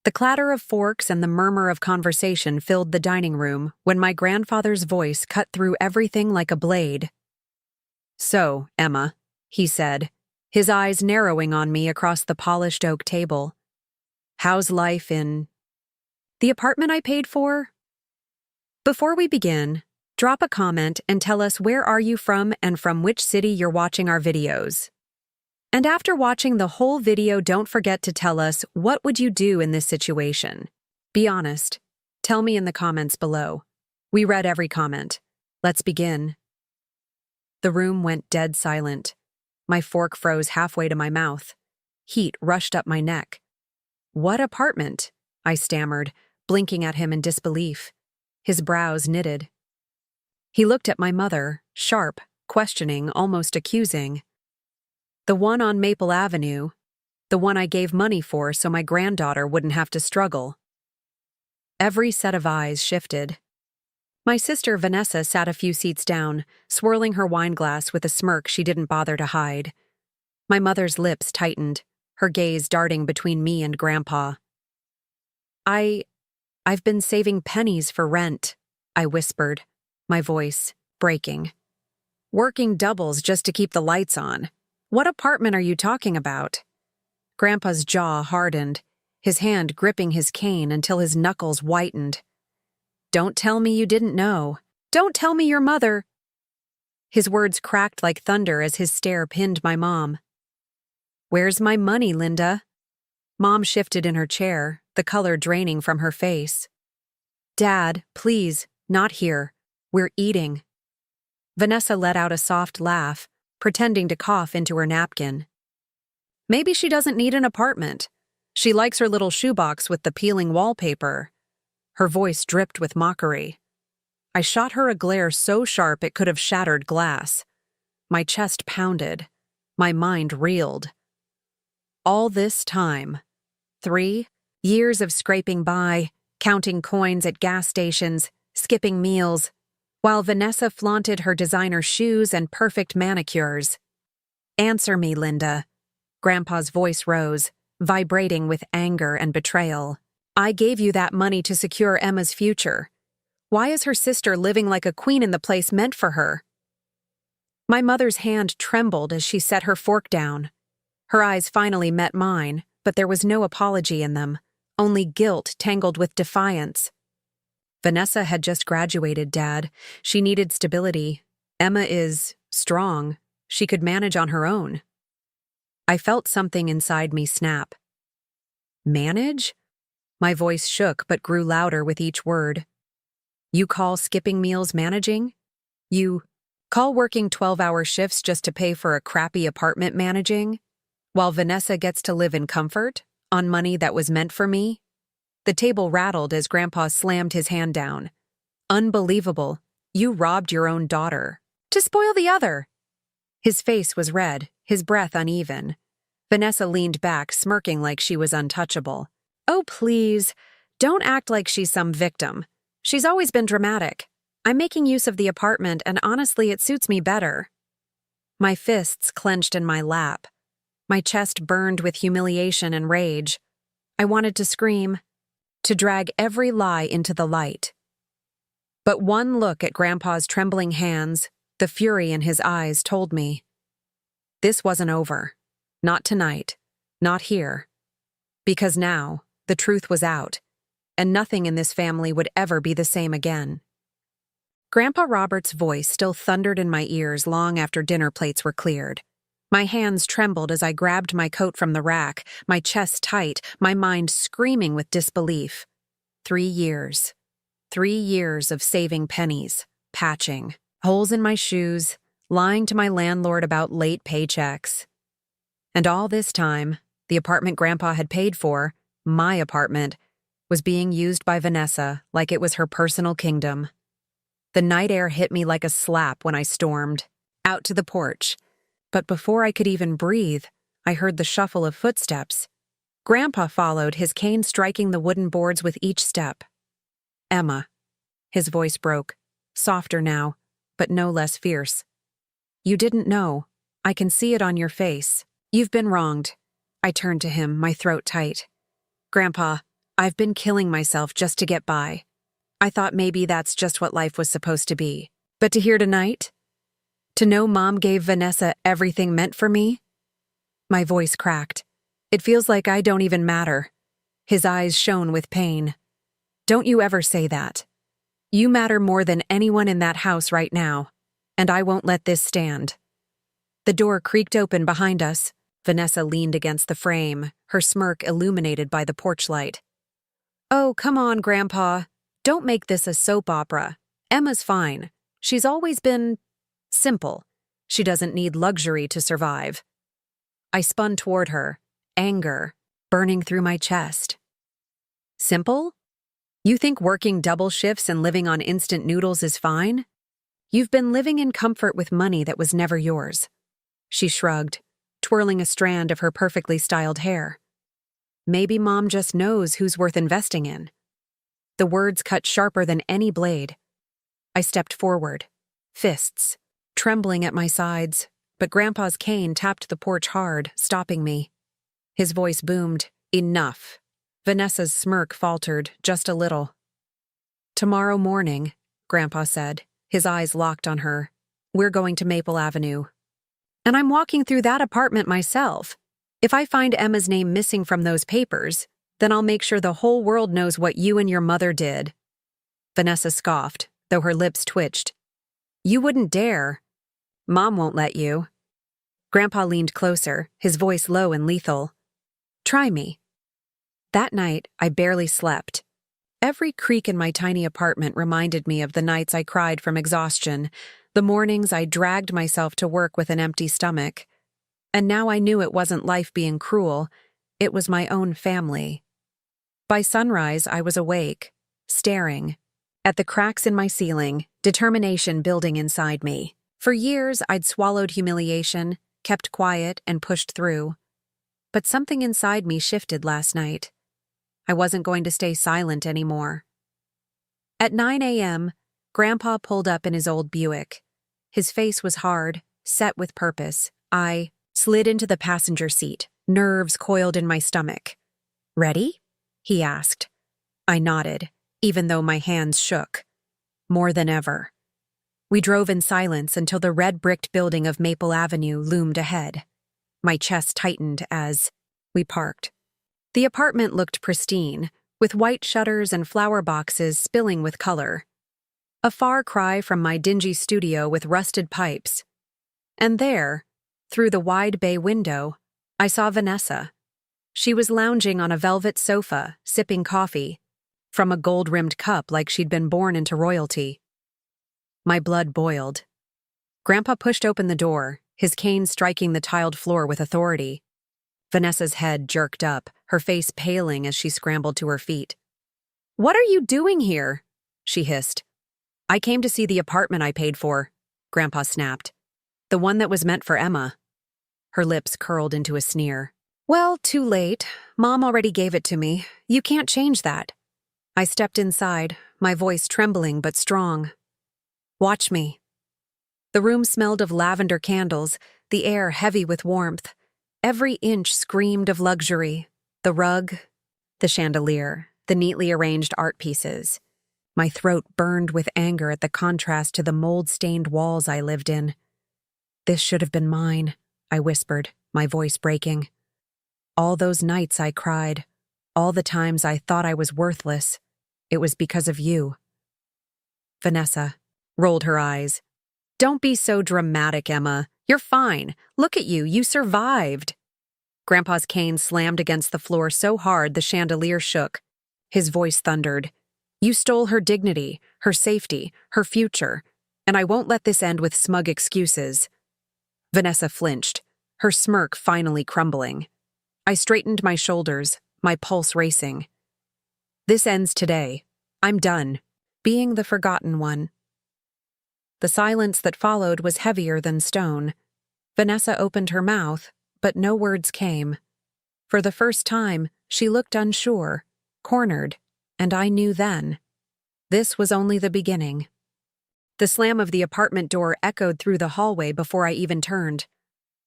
The clatter of forks and the murmur of conversation filled the dining room when my grandfather's voice cut through everything like a blade. "So, Emma," he said, his eyes narrowing on me across the polished oak table. "How's life in the apartment I paid for?" Before we begin, drop a comment and tell us where are you from and from which city you're watching our videos. And after watching the whole video, don't forget to tell us what would you do in this situation. Be honest. Tell me in the comments below. We read every comment. Let's begin. The room went dead silent. My fork froze halfway to my mouth. Heat rushed up my neck. "What apartment?" I stammered, blinking at him in disbelief. His brows knitted. He looked at my mother, sharp, questioning, almost accusing. "The one on Maple Avenue. The one I gave money for so my granddaughter wouldn't have to struggle." Every set of eyes shifted. My sister Vanessa sat a few seats down, swirling her wineglass with a smirk she didn't bother to hide. My mother's lips tightened, her gaze darting between me and Grandpa. I've been saving pennies for rent," I whispered, my voice breaking. "Working doubles just to keep the lights on. What apartment are you talking about?" Grandpa's jaw hardened, his hand gripping his cane until his knuckles whitened. "Don't tell me you didn't know. Don't tell me your mother—" His words cracked like thunder as his stare pinned my mom. "Where's my money, Linda?" Mom shifted in her chair, the color draining from her face. "Dad, please, not here. We're eating." Vanessa let out a soft laugh, pretending to cough into her napkin. "Maybe she doesn't need an apartment. She likes her little shoebox with the peeling wallpaper." Her voice dripped with mockery. I shot her a glare so sharp it could have shattered glass. My chest pounded. My mind reeled. All this time, 3 years of scraping by, counting coins at gas stations, skipping meals, while Vanessa flaunted her designer shoes and perfect manicures. "Answer me, Linda." Grandpa's voice rose, vibrating with anger and betrayal. "I gave you that money to secure Emma's future. Why is her sister living like a queen in the place meant for her?" My mother's hand trembled as she set her fork down. Her eyes finally met mine, but there was no apology in them, only guilt tangled with defiance. "Vanessa had just graduated, Dad. She needed stability. Emma is strong. She could manage on her own." I felt something inside me snap. "Manage?" My voice shook but grew louder with each word. "You call skipping meals managing? You call working 12-hour shifts just to pay for a crappy apartment managing? While Vanessa gets to live in comfort, on money that was meant for me?" The table rattled as Grandpa slammed his hand down. "Unbelievable. You robbed your own daughter. To spoil the other." His face was red, his breath uneven. Vanessa leaned back, smirking like she was untouchable. "Oh, please. Don't act like she's some victim. She's always been dramatic. I'm making use of the apartment, and honestly, it suits me better." My fists clenched in my lap. My chest burned with humiliation and rage. I wanted to scream, to drag every lie into the light. But one look at Grandpa's trembling hands, the fury in his eyes, told me. This wasn't over. Not tonight. Not here. Because now, the truth was out, and nothing in this family would ever be the same again. Grandpa Robert's voice still thundered in my ears long after dinner plates were cleared. My hands trembled as I grabbed my coat from the rack, my chest tight, my mind screaming with disbelief. 3 years. 3 years of saving pennies, patching, holes in my shoes, lying to my landlord about late paychecks. And all this time, the apartment Grandpa had paid for, my apartment, was being used by Vanessa like it was her personal kingdom. The night air hit me like a slap when I stormed out to the porch. But before I could even breathe, I heard the shuffle of footsteps. Grandpa followed, his cane striking the wooden boards with each step. "Emma." His voice broke, softer now, but no less fierce. "You didn't know. I can see it on your face. You've been wronged." I turned to him, my throat tight. "Grandpa, I've been killing myself just to get by. I thought maybe that's just what life was supposed to be. But to hear tonight? To know Mom gave Vanessa everything meant for me? My voice cracked. It feels like I don't even matter. His eyes shone with pain. Don't you ever say that. You matter more than anyone in that house right now, and I won't let this stand. The door creaked open behind us. Vanessa leaned against the frame, her smirk illuminated by the porch light. Oh, come on, Grandpa. Don't make this a soap opera. Emma's fine. She's always been simple. She doesn't need luxury to survive. I spun toward her, anger burning through my chest. Simple? You think working double shifts and living on instant noodles is fine? You've been living in comfort with money that was never yours. She shrugged, twirling a strand of her perfectly styled hair. Maybe Mom just knows who's worth investing in. The words cut sharper than any blade. I stepped forward, fists trembling at my sides, but Grandpa's cane tapped the porch hard, stopping me. His voice boomed, "Enough." Vanessa's smirk faltered just a little. Tomorrow morning, Grandpa said, his eyes locked on her. We're going to Maple Avenue. And I'm walking through that apartment myself. If I find Emma's name missing from those papers, then I'll make sure the whole world knows what you and your mother did. Vanessa scoffed, though her lips twitched. You wouldn't dare. Mom won't let you. Grandpa leaned closer, his voice low and lethal. Try me. That night, I barely slept. Every creak in my tiny apartment reminded me of the nights I cried from exhaustion, the mornings I dragged myself to work with an empty stomach. And now I knew it wasn't life being cruel, it was my own family. By sunrise, I was awake, staring at the cracks in my ceiling, determination building inside me. For years, I'd swallowed humiliation, kept quiet, and pushed through. But something inside me shifted last night. I wasn't going to stay silent anymore. At 9 a.m., Grandpa pulled up in his old Buick. His face was hard, set with purpose. I slid into the passenger seat, nerves coiled in my stomach. Ready? He asked. I nodded, even though my hands shook. More than ever. We drove in silence until the red-bricked building of Maple Avenue loomed ahead. My chest tightened as we parked. The apartment looked pristine, with white shutters and flower boxes spilling with color. A far cry from my dingy studio with rusted pipes. And there, through the wide bay window, I saw Vanessa. She was lounging on a velvet sofa, sipping coffee, from a gold-rimmed cup like she'd been born into royalty. My blood boiled. Grandpa pushed open the door, his cane striking the tiled floor with authority. Vanessa's head jerked up, her face paling as she scrambled to her feet. "What are you doing here?" she hissed. "I came to see the apartment I paid for," Grandpa snapped. "The one that was meant for Emma." Her lips curled into a sneer. "Well, too late. Mom already gave it to me. You can't change that." I stepped inside, my voice trembling but strong. "Watch me." The room smelled of lavender candles, the air heavy with warmth. Every inch screamed of luxury. The rug, the chandelier, the neatly arranged art pieces. My throat burned with anger at the contrast to the mold-stained walls I lived in. "This should have been mine," I whispered, my voice breaking. All those nights I cried, all the times I thought I was worthless, it was because of you. Vanessa rolled her eyes. "Don't be so dramatic, Emma. You're fine. Look at you, you survived." Grandpa's cane slammed against the floor so hard the chandelier shook. His voice thundered. "You stole her dignity, her safety, her future, and I won't let this end with smug excuses." Vanessa flinched, her smirk finally crumbling. I straightened my shoulders, my pulse racing. "This ends today. I'm done, being the forgotten one." The silence that followed was heavier than stone. Vanessa opened her mouth, but no words came. For the first time, she looked unsure, cornered, and I knew then. This was only the beginning. The slam of the apartment door echoed through the hallway before I even turned.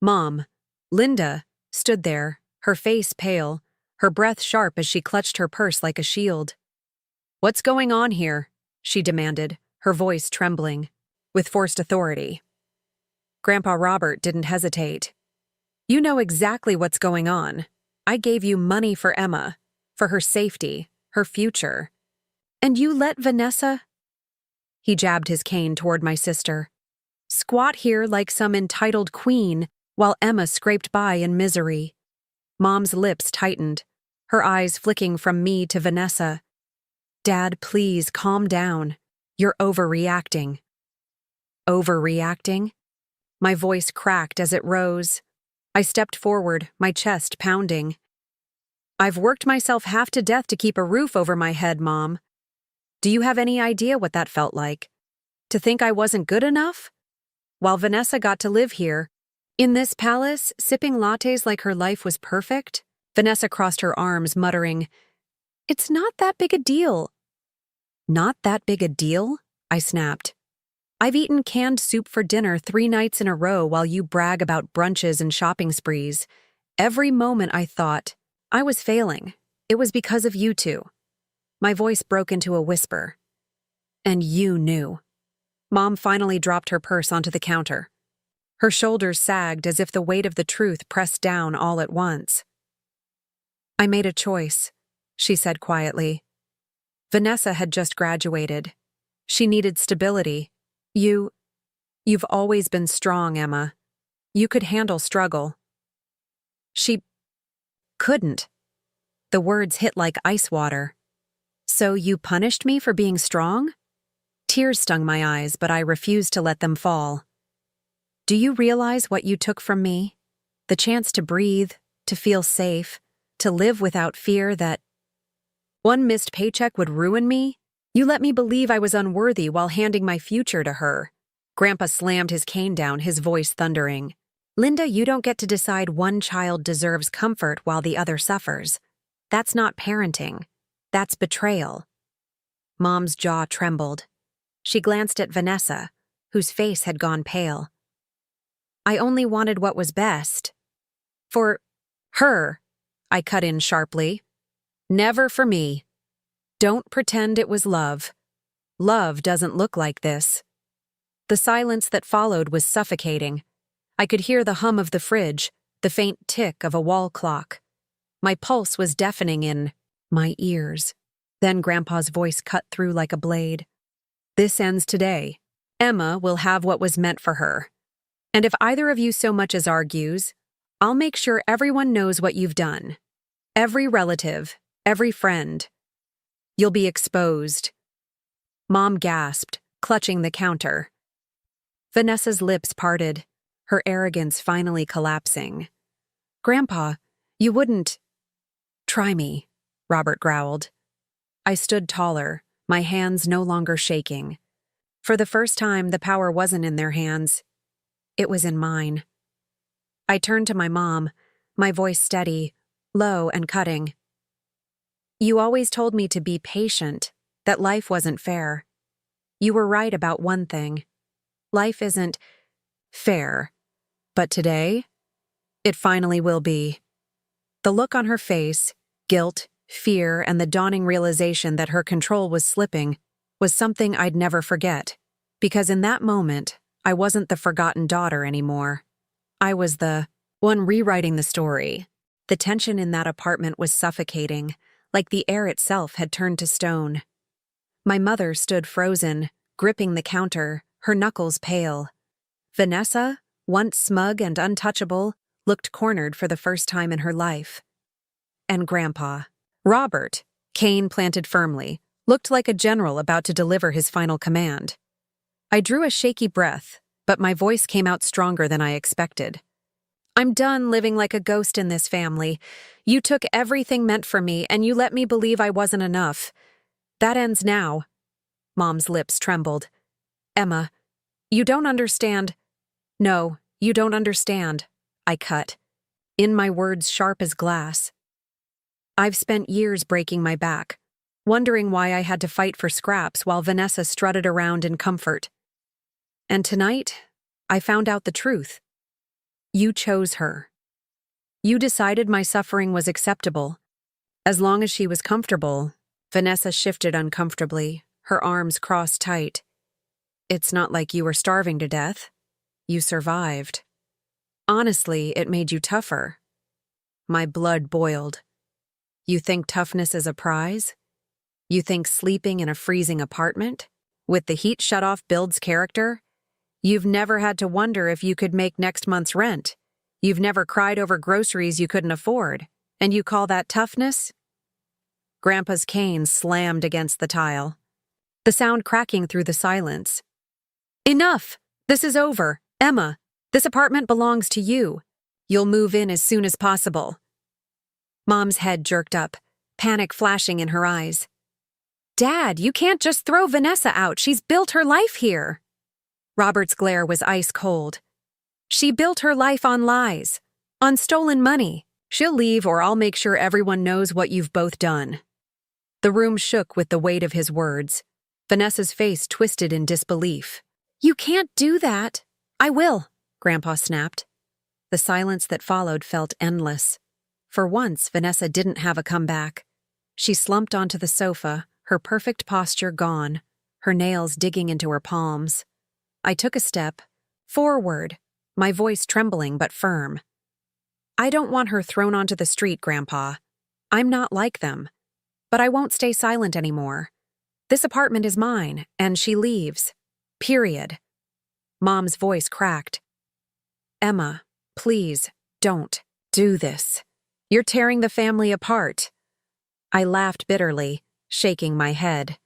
Mom, Linda, stood there, her face pale, her breath sharp as she clutched her purse like a shield. "What's going on here?" she demanded, her voice trembling, with forced authority. Grandpa Robert didn't hesitate. "You know exactly what's going on. I gave you money for Emma, for her safety, her future. And you let Vanessa—" He jabbed his cane toward my sister. "Squat here like some entitled queen while Emma scraped by in misery." Mom's lips tightened, her eyes flicking from me to Vanessa. "Dad, please calm down. You're overreacting." Overreacting? My voice cracked as it rose. I stepped forward, my chest pounding. "I've worked myself half to death to keep a roof over my head, Mom. Do you have any idea what that felt like? To think I wasn't good enough? While Vanessa got to live here, in this palace, sipping lattes like her life was perfect?" Vanessa crossed her arms, muttering, "It's not that big a deal." "Not that big a deal?" I snapped. "I've eaten canned soup for dinner 3 nights in a row while you brag about brunches and shopping sprees. Every moment I thought I was failing. It was because of you two." My voice broke into a whisper. "And you knew." Mom finally dropped her purse onto the counter. Her shoulders sagged as if the weight of the truth pressed down all at once. "I made a choice," she said quietly. "Vanessa had just graduated. She needed stability. You've always been strong, Emma. You could handle struggle." "She couldn't." The words hit like ice water. "So you punished me for being strong?" Tears stung my eyes, but I refused to let them fall. "Do you realize what you took from me? The chance to breathe, to feel safe, to live without fear that one missed paycheck would ruin me? You let me believe I was unworthy while handing my future to her." Grandpa slammed his cane down, his voice thundering. "Linda, you don't get to decide one child deserves comfort while the other suffers. That's not parenting. That's betrayal." Mom's jaw trembled. She glanced at Vanessa, whose face had gone pale. "I only wanted what was best. For her," I cut in sharply. "Never for me. Don't pretend it was love. Love doesn't look like this." The silence that followed was suffocating. I could hear the hum of the fridge, the faint tick of a wall clock. My pulse was deafening in my ears. Then Grandpa's voice cut through like a blade. "This ends today. Emma will have what was meant for her. And if either of you so much as argues, I'll make sure everyone knows what you've done. Every relative, every friend. You'll be exposed." Mom gasped, clutching the counter. Vanessa's lips parted, her arrogance finally collapsing. "Grandpa, you wouldn't—" "Try me," Robert growled. I stood taller, my hands no longer shaking. For the first time, the power wasn't in their hands. It was in mine. I turned to my mom, my voice steady, low and cutting. "You always told me to be patient, that life wasn't fair. You were right about one thing. Life isn't fair. But today, it finally will be." The look on her face, guilt, fear, and the dawning realization that her control was slipping was something I'd never forget, because in that moment, I wasn't the forgotten daughter anymore. I was the one rewriting the story. The tension in that apartment was suffocating, like the air itself had turned to stone. My mother stood frozen, gripping the counter, her knuckles pale. Vanessa, once smug and untouchable, looked cornered for the first time in her life. And Grandpa, Robert, cane planted firmly, looked like a general about to deliver his final command. I drew a shaky breath, but my voice came out stronger than I expected. "I'm done living like a ghost in this family. You took everything meant for me, and you let me believe I wasn't enough. That ends now." Mom's lips trembled. "Emma, you don't understand." "No, you don't understand," I cut, in my words sharp as glass. "I've spent years breaking my back, wondering why I had to fight for scraps while Vanessa strutted around in comfort. And tonight, I found out the truth. You chose her. You decided my suffering was acceptable, As long as she was comfortable, Vanessa shifted uncomfortably, her arms crossed tight. It's not like you were starving to death. You survived. Honestly, it made you tougher. My blood boiled. You think toughness is a prize? You think sleeping in a freezing apartment, with the heat shut off, builds character? You've never had to wonder if you could make next month's rent. You've never cried over groceries you couldn't afford. And you call that toughness? Grandpa's cane slammed against the tile, the sound cracking through the silence. Enough! This is over. Emma, this apartment belongs to you. You'll move in as soon as possible. Mom's head jerked up, panic flashing in her eyes. Dad, you can't just throw Vanessa out. She's built her life here. Robert's glare was ice cold. She built her life on lies, on stolen money. She'll leave or I'll make sure everyone knows what you've both done. The room shook with the weight of his words. Vanessa's face twisted in disbelief. You can't do that. I will, Grandpa snapped. The silence that followed felt endless. For once, Vanessa didn't have a comeback. She slumped onto the sofa, her perfect posture gone, her nails digging into her palms. I took a step, forward, my voice trembling but firm. I don't want her thrown onto the street, Grandpa. I'm not like them. But I won't stay silent anymore. This apartment is mine, and she leaves. Period. Mom's voice cracked. Emma, please, don't do this. You're tearing the family apart. I laughed bitterly, shaking my head.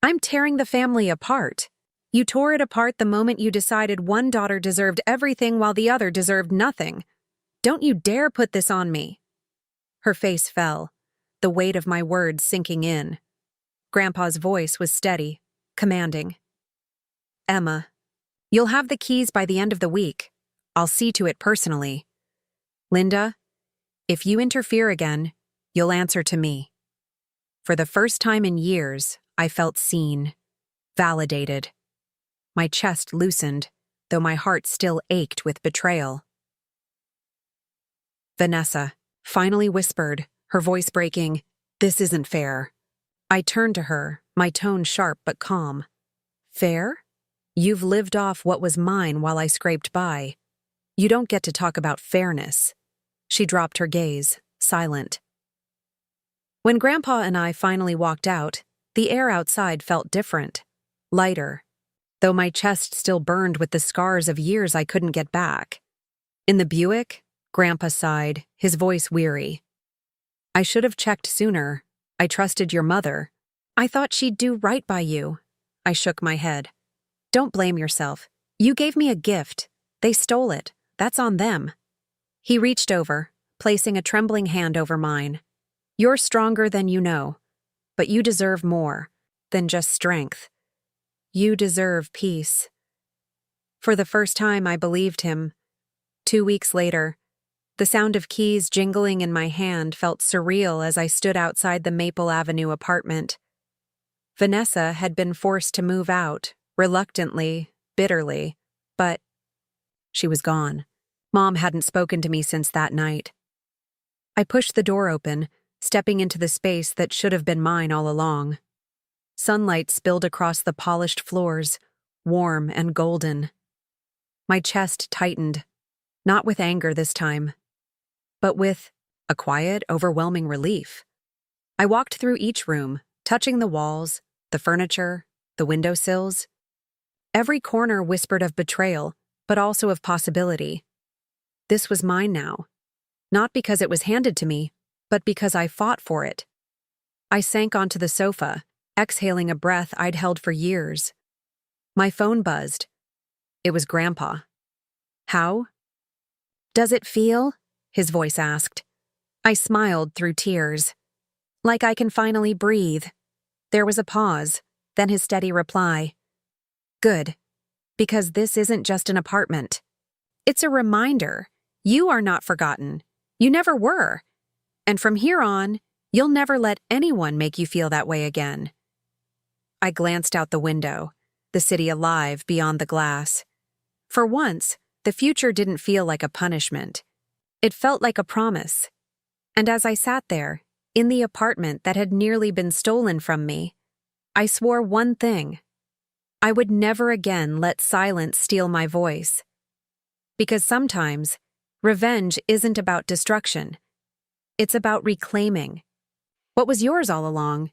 I'm tearing the family apart. You tore it apart the moment you decided one daughter deserved everything while the other deserved nothing. Don't you dare put this on me. Her face fell, the weight of my words sinking in. Grandpa's voice was steady, commanding. Emma, you'll have the keys by the end of the week. I'll see to it personally. Linda, if you interfere again, you'll answer to me. For the first time in years, I felt seen, validated. My chest loosened, though my heart still ached with betrayal. Vanessa finally whispered, her voice breaking, This isn't fair. I turned to her, my tone sharp but calm. Fair? You've lived off what was mine while I scraped by. You don't get to talk about fairness. She dropped her gaze, silent. When Grandpa and I finally walked out, the air outside felt different, lighter, though my chest still burned with the scars of years I couldn't get back. In the Buick, Grandpa sighed, his voice weary. I should have checked sooner. I trusted your mother. I thought she'd do right by you. I shook my head. Don't blame yourself. You gave me a gift. They stole it. That's on them. He reached over, placing a trembling hand over mine. You're stronger than you know, but you deserve more than just strength. You deserve peace. For the first time, I believed him. 2 weeks later, the sound of keys jingling in my hand felt surreal as I stood outside the Maple Avenue apartment. Vanessa had been forced to move out, reluctantly, bitterly, but she was gone. Mom hadn't spoken to me since that night. I pushed the door open, stepping into the space that should have been mine all along. Sunlight spilled across the polished floors, warm and golden. My chest tightened, not with anger this time, but with a quiet, overwhelming relief. I walked through each room, touching the walls, the furniture, the windowsills. Every corner whispered of betrayal, but also of possibility. This was mine now, not because it was handed to me, but because I fought for it. I sank onto the sofa, exhaling a breath I'd held for years. My phone buzzed. It was Grandpa. How? Does it feel? His voice asked. I smiled through tears. Like I can finally breathe. There was a pause, then his steady reply. Good, because this isn't just an apartment. It's a reminder. You are not forgotten. You never were. And from here on, you'll never let anyone make you feel that way again. I glanced out the window, the city alive beyond the glass. For once, the future didn't feel like a punishment. It felt like a promise. And as I sat there, In the apartment that had nearly been stolen from me, I swore one thing. I would never again let silence steal my voice. Because sometimes, revenge isn't about destruction. It's about reclaiming what was yours all along.